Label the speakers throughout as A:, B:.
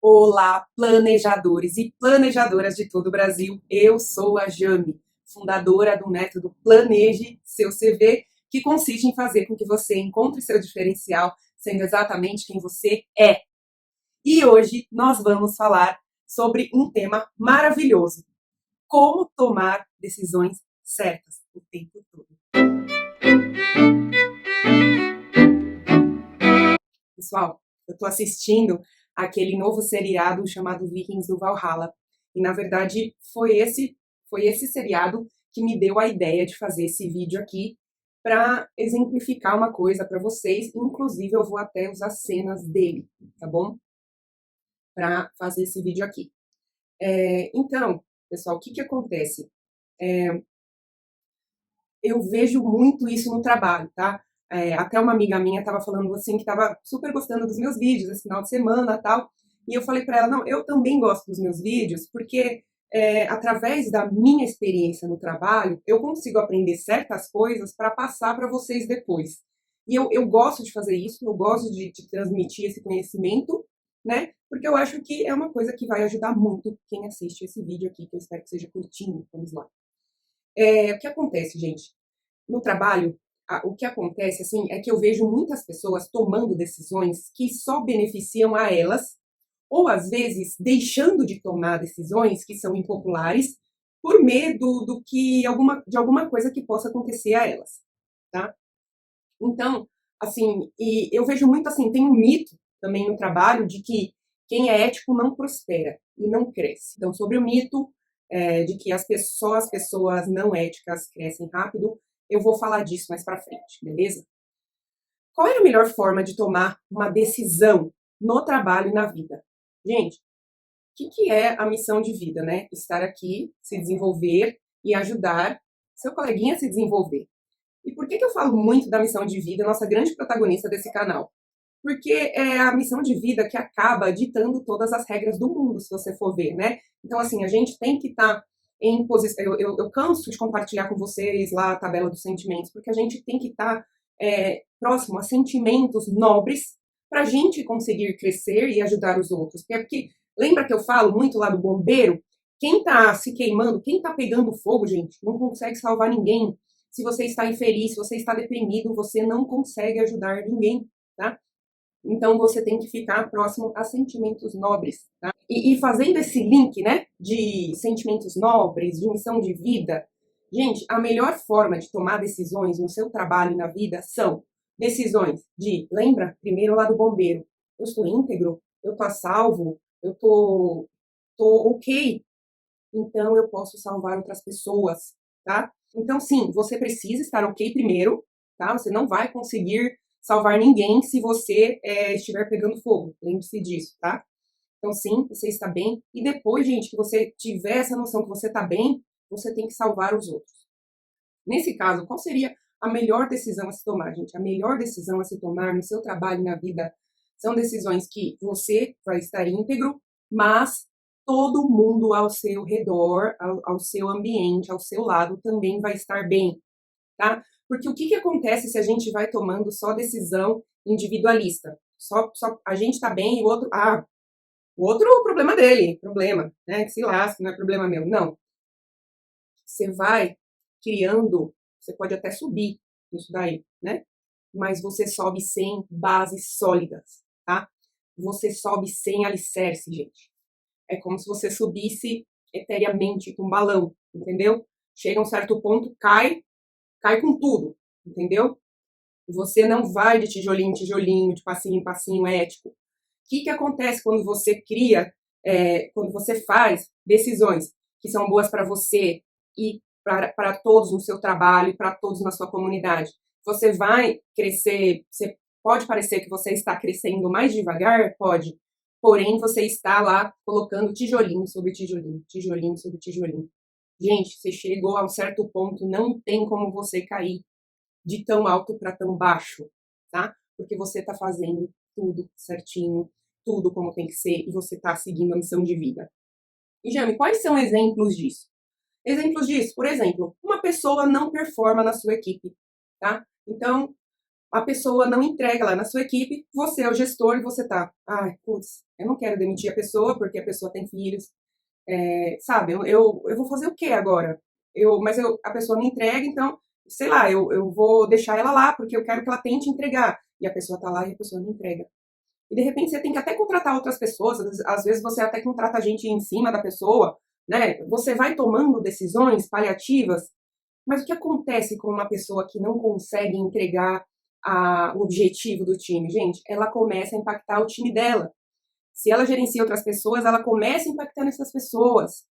A: Olá, planejadores e planejadoras de todo o Brasil. Eu sou a Jami, fundadora do método Planeje Seu CV, que consiste em fazer com que você encontre seu diferencial sendo exatamente quem você é. E hoje nós vamos falar sobre um tema maravilhoso: como tomar decisões certas o tempo todo. Pessoal, eu estou assistindo aquele novo seriado chamado Vikings do Valhalla. E, na verdade, foi esse seriado que me deu a ideia de fazer esse vídeo aqui para exemplificar uma coisa para vocês. Inclusive, eu vou até usar cenas dele, tá bom? Para fazer esse vídeo aqui. Então, pessoal, o que acontece? Eu vejo muito isso no trabalho, tá? Até uma amiga minha estava falando assim que estava super gostando dos meus vídeos esse final de semana, tal. E eu falei para ela, não, eu também gosto dos meus vídeos porque através da minha experiência no trabalho eu consigo aprender certas coisas para passar para vocês depois. E eu gosto de fazer isso, eu gosto de transmitir esse conhecimento, né? Porque eu acho que é uma coisa que vai ajudar muito quem assiste esse vídeo aqui, que eu espero que seja curtinho. Vamos lá. O que acontece, gente? No trabalho, o que acontece, assim, é que eu vejo muitas pessoas tomando decisões que só beneficiam a elas, ou às vezes deixando de tomar decisões que são impopulares por medo de alguma coisa que possa acontecer a elas, tá? Então, assim, e eu vejo muito assim, tem um mito também no trabalho de que quem é ético não prospera e não cresce. Então, sobre o mito de que só as pessoas não éticas crescem rápido, eu vou falar disso mais pra frente, beleza? Qual é a melhor forma de tomar uma decisão no trabalho e na vida? Gente, o que é a missão de vida, né? Estar aqui, se desenvolver e ajudar seu coleguinha a se desenvolver. E por que eu falo muito da missão de vida, nossa grande protagonista desse canal? Porque é a missão de vida que acaba ditando todas as regras do mundo, se você for ver, né? Então, assim, a gente tem que estar em posição. Eu canso de compartilhar com vocês lá a tabela dos sentimentos, porque a gente tem que estar próximo a sentimentos nobres para a gente conseguir crescer e ajudar os outros. Porque lembra que eu falo muito lá do bombeiro? Quem está se queimando, quem está pegando fogo, gente, não consegue salvar ninguém. Se você está infeliz, se você está deprimido, você não consegue ajudar ninguém, tá? Então você tem que ficar próximo a sentimentos nobres, tá? E fazendo esse link, né, de sentimentos nobres, de missão de vida, gente, a melhor forma de tomar decisões no seu trabalho e na vida são decisões lembra, primeiro lá do bombeiro, eu estou íntegro, eu estou a salvo, eu tô ok, então eu posso salvar outras pessoas, tá? Então, sim, você precisa estar ok primeiro, tá? Você não vai conseguir salvar ninguém se você estiver pegando fogo. Lembre-se disso, tá? Então, sim, você está bem. E depois, gente, que você tiver essa noção que você está bem, você tem que salvar os outros. Nesse caso, qual seria a melhor decisão a se tomar, gente? A melhor decisão a se tomar no seu trabalho e na vida são decisões que você vai estar íntegro, mas todo mundo ao seu redor, ao seu ambiente, ao seu lado também vai estar bem, tá? Porque o que acontece se a gente vai tomando só decisão individualista? Só a gente tá bem e o outro é o problema dele, problema, né? Que se lasque, não é problema meu. Não. Você vai criando, você pode até subir isso daí, né? Mas você sobe sem bases sólidas, tá? Você sobe sem alicerce, gente. É como se você subisse eteriamente com um balão, entendeu? Chega a um certo ponto, cai com tudo, entendeu? Você não vai de tijolinho em tijolinho, de passinho em passinho ético. O que acontece quando você quando você faz decisões que são boas para você e para todos no seu trabalho e para todos na sua comunidade? Você vai crescer, pode parecer que você está crescendo mais devagar, pode, porém você está lá colocando tijolinho sobre tijolinho, tijolinho sobre tijolinho. Gente, você chegou a um certo ponto, não tem como você cair de tão alto para tão baixo, tá? Porque você está fazendo tudo certinho, tudo como tem que ser, e você está seguindo a missão de vida. E, Jami, quais são exemplos disso? Exemplos disso, por exemplo, uma pessoa não performa na sua equipe, tá? Então, a pessoa não entrega lá na sua equipe, você é o gestor e você tá, ai, putz, eu não quero demitir a pessoa porque a pessoa tem filhos, sabe, eu vou fazer o quê agora? A pessoa me entrega, então, sei lá, eu vou deixar ela lá porque eu quero que ela tente entregar. E a pessoa tá lá e a pessoa não entrega. E de repente você tem que até contratar outras pessoas, às vezes você até contrata gente em cima da pessoa, né? Você vai tomando decisões paliativas, mas o que acontece com uma pessoa que não consegue entregar o objetivo do time? Gente, ela começa a impactar o time dela. Se ela gerencia outras pessoas, ela começa a impactar nessas pessoas.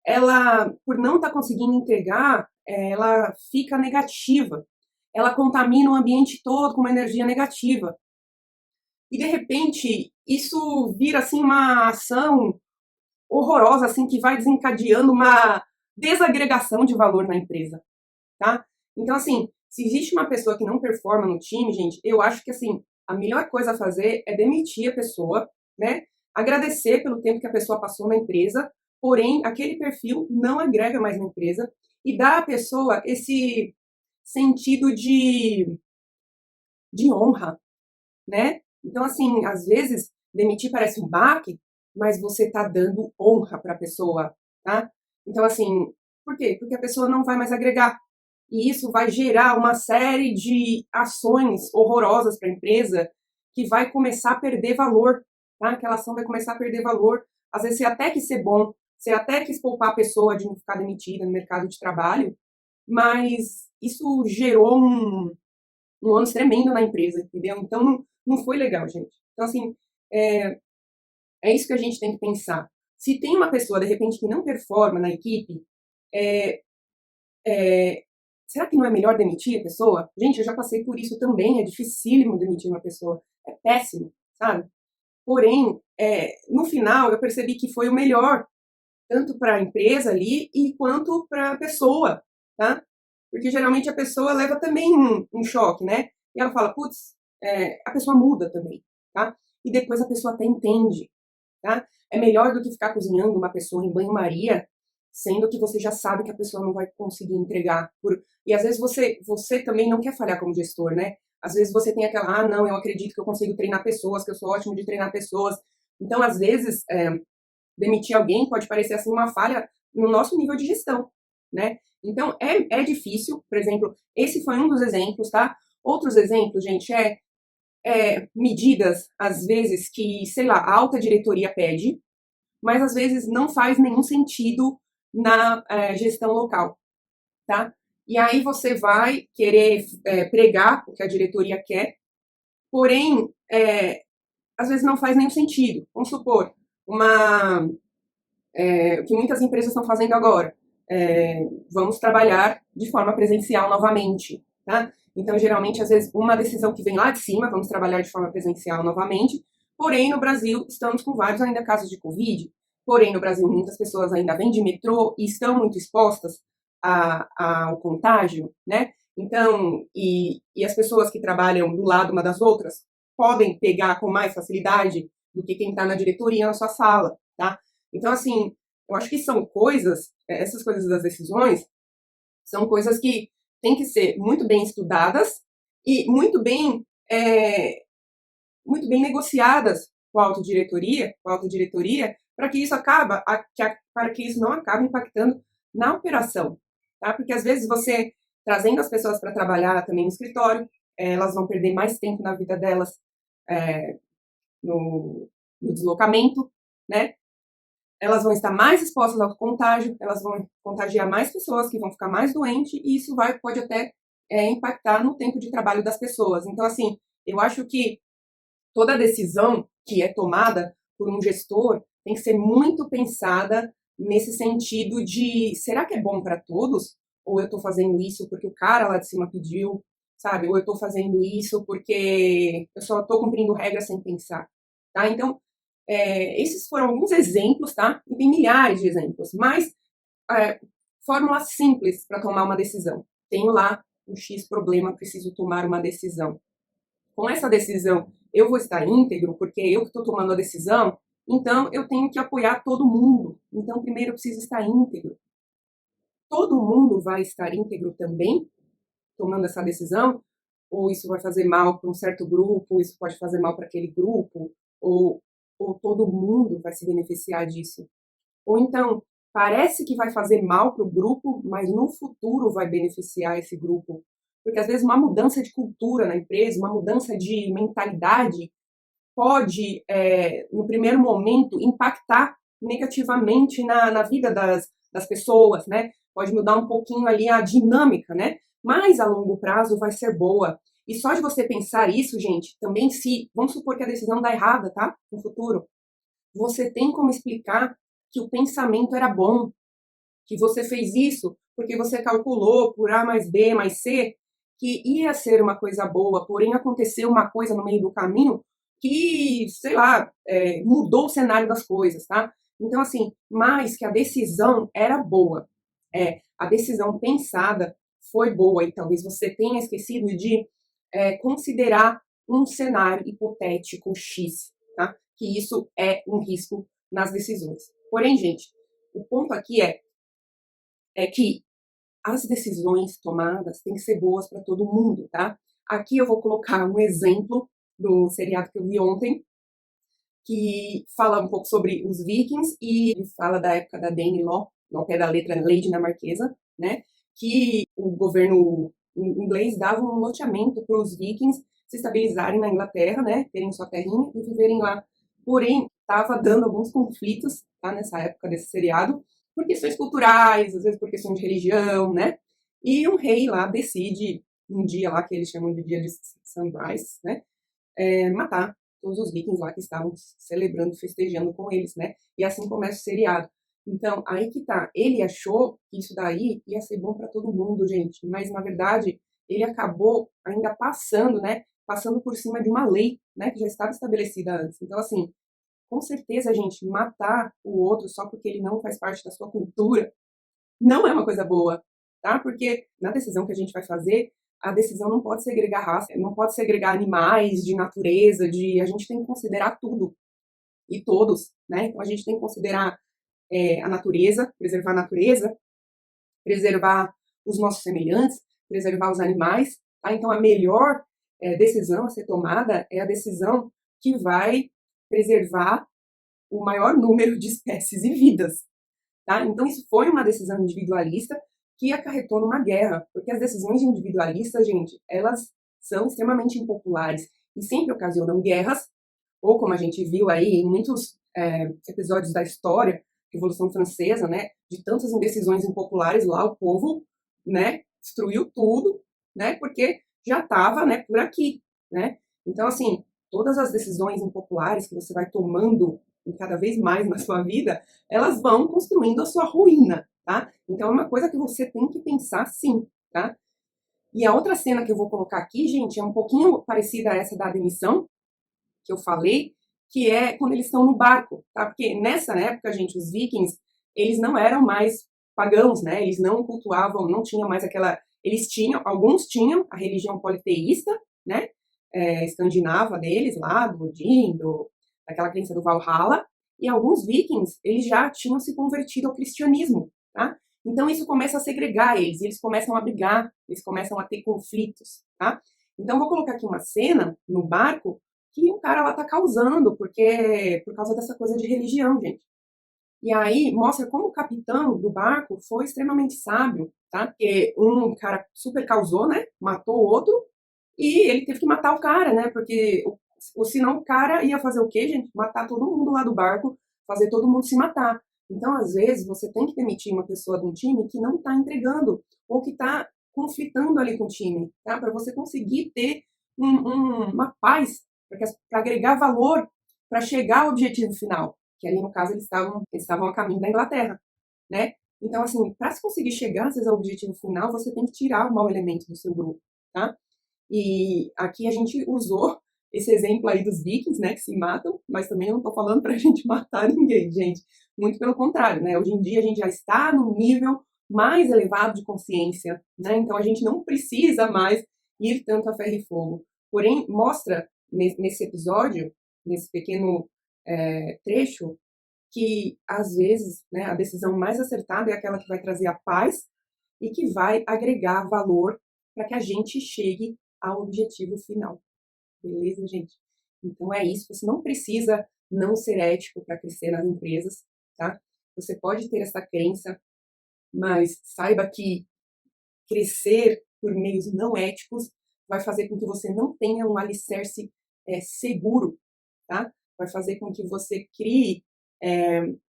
A: Ela, por não estar conseguindo entregar, ela fica negativa. Ela contamina o ambiente todo com uma energia negativa. E de repente, isso vira assim uma ação horrorosa assim que vai desencadeando uma desagregação de valor na empresa, tá? Então assim, se existe uma pessoa que não performa no time, gente, eu acho que assim, a melhor coisa a fazer é demitir a pessoa, né? Agradecer pelo tempo que a pessoa passou na empresa, porém aquele perfil não agrega mais na empresa e dá à pessoa esse sentido de honra, né? Então, assim, às vezes, demitir parece um baque, mas você tá dando honra para a pessoa, tá? Então, assim, por quê? Porque a pessoa não vai mais agregar. E isso vai gerar uma série de ações horrorosas para a empresa que vai começar a perder valor, tá? Aquela ação vai começar a perder valor. Às vezes, você até quis ser bom, você até quis poupar a pessoa de não ficar demitida no mercado de trabalho, mas isso gerou um ônus tremendo na empresa, entendeu? Então não foi legal, gente. Então, assim, é, é isso que a gente tem que pensar. Se tem uma pessoa, de repente, que não performa na equipe, é, é, será que não é melhor demitir a pessoa? Gente, eu já passei por isso também, é dificílimo demitir uma pessoa, é péssimo, sabe? Porém, no final, eu percebi que foi o melhor, tanto para a empresa ali e quanto para a pessoa, tá? Porque geralmente a pessoa leva também um choque, né? E ela fala, putz, a pessoa muda também, tá? E depois a pessoa até entende, tá? É melhor do que ficar cozinhando uma pessoa em banho-maria, sendo que você já sabe que a pessoa não vai conseguir entregar. E às vezes você também não quer falhar como gestor, né? Às vezes você tem aquela, não, eu acredito que eu consigo treinar pessoas, que eu sou ótimo de treinar pessoas. Então, às vezes, demitir alguém pode parecer assim uma falha no nosso nível de gestão, né? Então é difícil, por exemplo, esse foi um dos exemplos, tá? Outros exemplos, gente, medidas, às vezes, que, sei lá, a alta diretoria pede, mas às vezes não faz nenhum sentido na gestão local, tá? E aí você vai querer pregar o que a diretoria quer, porém, às vezes não faz nenhum sentido. Vamos supor, o que muitas empresas estão fazendo agora. Vamos trabalhar de forma presencial novamente, tá? Então, geralmente, às vezes, uma decisão que vem lá de cima, vamos trabalhar de forma presencial novamente, porém, no Brasil, estamos com vários ainda casos de Covid, porém, no Brasil, muitas pessoas ainda vêm de metrô e estão muito expostas ao contágio, né? Então, e as pessoas que trabalham do lado uma das outras podem pegar com mais facilidade do que quem está na diretoria na sua sala, tá? Então, assim, eu acho que são coisas, essas coisas das decisões, são coisas que têm que ser muito bem estudadas e muito bem negociadas com a autodiretoria, para que isso para que isso não acabe impactando na operação, tá? Porque às vezes você trazendo as pessoas para trabalhar também no escritório, elas vão perder mais tempo na vida delas é, no deslocamento, né? Elas vão estar mais expostas ao contágio, elas vão contagiar mais pessoas que vão ficar mais doentes e isso pode até impactar no tempo de trabalho das pessoas. Então, assim, eu acho que toda decisão que é tomada por um gestor tem que ser muito pensada nesse sentido de será que é bom para todos? Ou eu estou fazendo isso porque o cara lá de cima pediu, sabe? Ou eu estou fazendo isso porque eu só estou cumprindo regras sem pensar, tá? Então, esses foram alguns exemplos, tá? E tem milhares de exemplos, mas fórmula simples para tomar uma decisão. Tenho lá um X problema, preciso tomar uma decisão. Com essa decisão, eu vou estar íntegro, porque eu que estou tomando a decisão, então eu tenho que apoiar todo mundo. Então, primeiro eu preciso estar íntegro. Todo mundo vai estar íntegro também, tomando essa decisão, ou isso vai fazer mal para um certo grupo, isso pode fazer mal para aquele grupo, ou, ou todo mundo vai se beneficiar disso. Ou então, parece que vai fazer mal para o grupo, mas no futuro vai beneficiar esse grupo. Porque às vezes uma mudança de cultura na empresa, uma mudança de mentalidade, pode, no primeiro momento, impactar negativamente na vida das pessoas, né? Pode mudar um pouquinho ali a dinâmica, né? Mas a longo prazo vai ser boa. E só de você pensar isso, gente, também se, vamos supor que a decisão dá errada, tá? No futuro, você tem como explicar que o pensamento era bom, que você fez isso porque você calculou por A mais B mais C que ia ser uma coisa boa, porém aconteceu uma coisa no meio do caminho que, sei lá, mudou o cenário das coisas, tá? Então, assim, mais que a decisão era boa, a decisão pensada foi boa e talvez você tenha esquecido de considerar um cenário hipotético X, tá? Que isso é um risco nas decisões. Porém, gente, o ponto aqui é que as decisões tomadas têm que ser boas para todo mundo, tá? Aqui eu vou colocar um exemplo do seriado que eu vi ontem, que fala um pouco sobre os vikings e fala da época da Danelaw, ao pé da letra lei dinamarquesa, né? Que o governo inglês dava um loteamento para os vikings se estabilizarem na Inglaterra, né? Terem sua terrinha e viverem lá. Porém, estava dando alguns conflitos, tá? Nessa época desse seriado, por questões culturais, às vezes por questão de religião, né? E um rei lá decide, um dia lá que eles chamam de dia de sunrise, né? Matar todos os vikings lá que estavam celebrando, festejando com eles, né? E assim começa o seriado. Então, aí que tá. Ele achou que isso daí ia ser bom para todo mundo, gente. Mas, na verdade, ele acabou ainda passando, né? Passando por cima de uma lei, né? Que já estava estabelecida antes. Então, assim, com certeza, gente, matar o outro só porque ele não faz parte da sua cultura não é uma coisa boa, tá? Porque na decisão que a gente vai fazer, a decisão não pode segregar raça, não pode segregar animais, de natureza, a gente tem que considerar tudo e todos, né? Então a gente tem que considerar a natureza, preservar os nossos semelhantes, preservar os animais, tá? Então a melhor decisão a ser tomada é a decisão que vai preservar o maior número de espécies e vidas, tá? Então, isso foi uma decisão individualista que acarretou numa guerra, porque as decisões individualistas, gente, elas são extremamente impopulares e sempre ocasionam guerras, ou como a gente viu aí em muitos episódios da história, Revolução Francesa, né, de tantas indecisões impopulares lá, o povo, né, destruiu tudo, né, porque já estava, né, por aqui, né? Então, assim, todas as decisões impopulares que você vai tomando cada vez mais na sua vida, elas vão construindo a sua ruína, tá? Então é uma coisa que você tem que pensar sim, tá? E a outra cena que eu vou colocar aqui, gente, é um pouquinho parecida a essa da demissão, que eu falei, que é quando eles estão no barco, tá? Porque nessa época, gente, os vikings, eles não eram mais pagãos, né? Eles não cultuavam, não tinham mais aquela... Eles tinham, alguns tinham a religião politeísta, né? Escandinava deles lá, do Odin, daquela crença do Valhalla, e alguns vikings, eles já tinham se convertido ao cristianismo, tá? Então isso começa a segregar eles começam a brigar, eles começam a ter conflitos, tá? Então vou colocar aqui uma cena no barco que o cara lá tá causando, porque por causa dessa coisa de religião, gente. E aí mostra como o capitão do barco foi extremamente sábio, tá? Porque um cara super causou, né? Matou o outro, e ele teve que matar o cara, né? Porque senão o cara ia fazer o quê, gente? Matar todo mundo lá do barco, fazer todo mundo se matar. Então, às vezes, você tem que demitir uma pessoa de um time que não está entregando, ou que está conflitando ali com o time, tá? Para você conseguir ter uma paz, para agregar valor, para chegar ao objetivo final. Que ali, no caso, eles estavam a caminho da Inglaterra, né? Então, assim, para se conseguir chegar às vezes, ao objetivo final, você tem que tirar o mau elemento do seu grupo, tá? E aqui a gente usou esse exemplo aí dos vikings, né, que se matam, mas também eu não estou falando para a gente matar ninguém, gente. Muito pelo contrário, né? Hoje em dia a gente já está no nível mais elevado de consciência, né? Então a gente não precisa mais ir tanto a ferro e fogo. Porém, mostra nesse episódio, nesse pequeno trecho, que às vezes, né, a decisão mais acertada é aquela que vai trazer a paz e que vai agregar valor para que a gente chegue ao objetivo final. Beleza, gente? Então é isso, você não precisa não ser ético para crescer nas empresas, tá? Você pode ter essa crença, mas saiba que crescer por meios não éticos vai fazer com que você não tenha um alicerce seguro, tá? Vai fazer com que você crie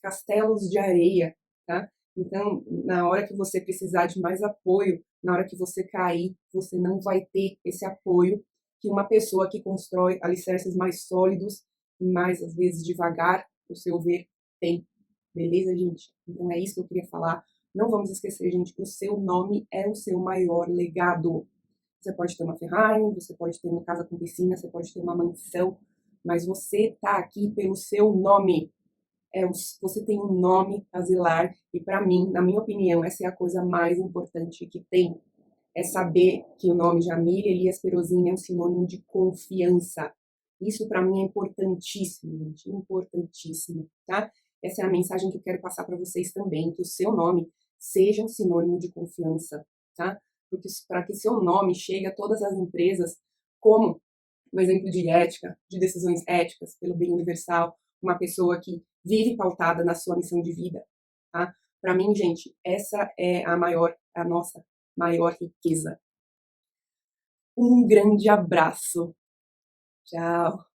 A: castelos de areia, tá? Então, na hora que você precisar de mais apoio, na hora que você cair, você não vai ter esse apoio que uma pessoa que constrói alicerces mais sólidos e mais, às vezes, devagar, o seu ver, tem. Beleza, gente? Então é isso que eu queria falar. Não vamos esquecer, gente, que o seu nome é o seu maior legado. Você pode ter uma Ferrari, você pode ter uma casa com piscina, você pode ter uma mansão, mas você está aqui pelo seu nome. Você tem um nome a zelar e, para mim, na minha opinião, essa é a coisa mais importante que tem. É saber que o nome Jamile Elias Perosini é um sinônimo de confiança. Isso, para mim, é importantíssimo, gente, importantíssimo, tá? Essa é a mensagem que eu quero passar para vocês também, que o seu nome seja um sinônimo de confiança, tá? Porque para que seu nome chegue a todas as empresas como um exemplo de ética, de decisões éticas pelo bem universal, uma pessoa que vive pautada na sua missão de vida, tá? Para mim, gente, essa é a nossa maior riqueza. Um grande abraço. Tchau.